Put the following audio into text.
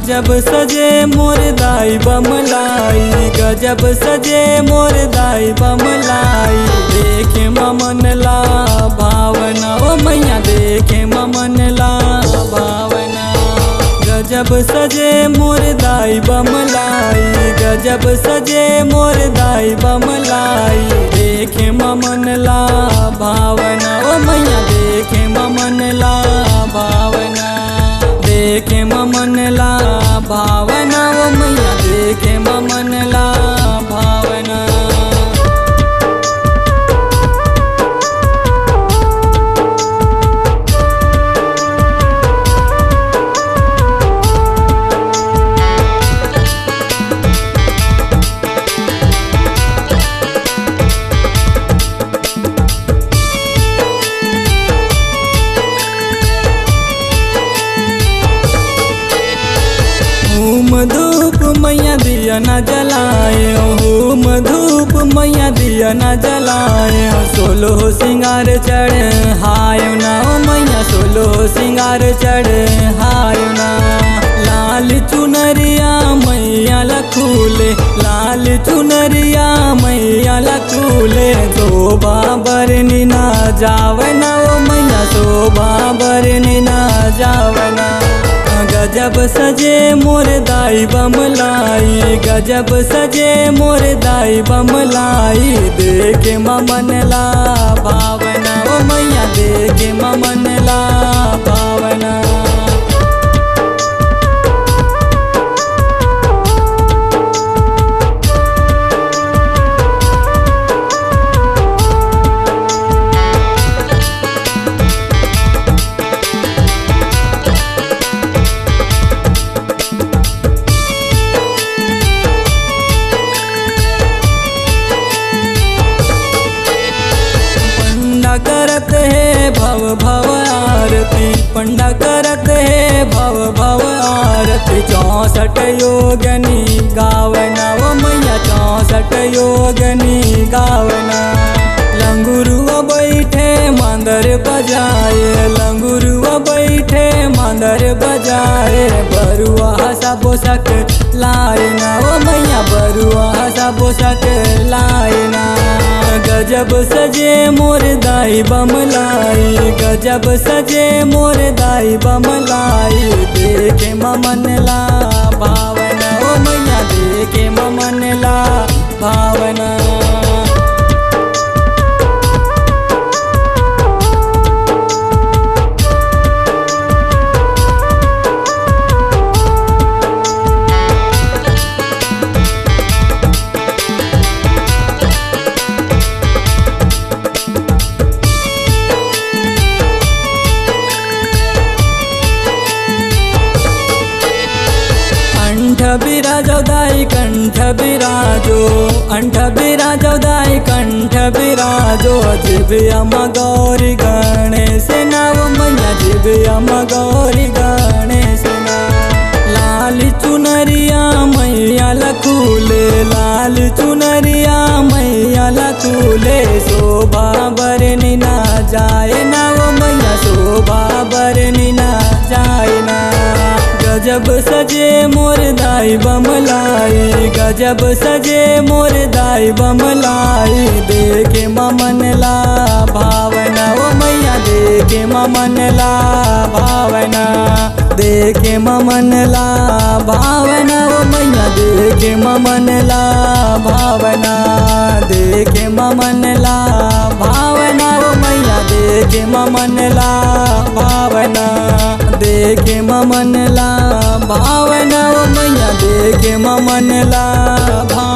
गजब सजे मोर दाई बमलाई, गजब सजे मोर दाई बमलाई। देखे ममन ला भावना ओ मैया, देखे ममन ला भावना। गजब सजे मोर दाई बमलाई, गजब सजे मोर दाई बमलाई। देखे ममन ला भावना ओ मैया, देखे ममन ला भावना। देखे ममन ला भावना ओ मैया, देखे ममन ला भावना। धूप मैया दिया न जलाए, होम धूप मैया दिया न जलाए। सोलो सिंगार चढ़े हाय ना ओ मैया, सोलो सिंगार चढ़े हाय ना। लाल चुनरिया मैया लखूले, लाल चुनरिया मैया लखूले। शोभा बरनी ना जावना ओ मैया, शोभा बरनी ना जावना। गजब सजे मोर दाई बमलाई, गजब सजे मोर दाई बमलाई। देखे ममन ला भावना ओ मैया, देखे ममन ला भावना। करत है भव भव आरती, पंडा करत है भव भव आरती। 64 योगनी गावना ओ मैया, 64 योगनी गावना। लंगुरुआ बैठे मांदर बजाए, लंगुरुआ बैठे मांदर बजाए। बरुआ हसा बोसक लायना ओ मैया, बरुआ हसा बोसक लायना। गजब सजे मोर दाई बमलाई, गजब सजे मोर दाई बमलाई। देखे ममन ला भावना ओ मैया, देखे ममन ला भावना। कंठ बिराजो दाई कंठ बिराजो, अंठ बिराजो दाई कंठ बिराजो। जिव्यम गौरी गणेश नाव मैया, जिव्यम गौरी गणेश नाव। लाल चुनरिया मैया लखूले, लाल चुनरिया मैया लखूले। शोभा बरनी ना जाए ना ओ मैया, शोभा बरनी ना जाए ना। गजब सजे मोर दाई बमलाई, गजब सजे मोर दाई बमलाई। देखे ममन ला भावना ओ मैया, देखे ममन ला भावना। देखे ममन ला भावना ओ मैया, देखे ममन ला भावना। देखे ममन ला भावना ओ मैया, देखे ममन ला भावना। देखे ममन ला भावना ओ मैया, देखे ममन ला भावना।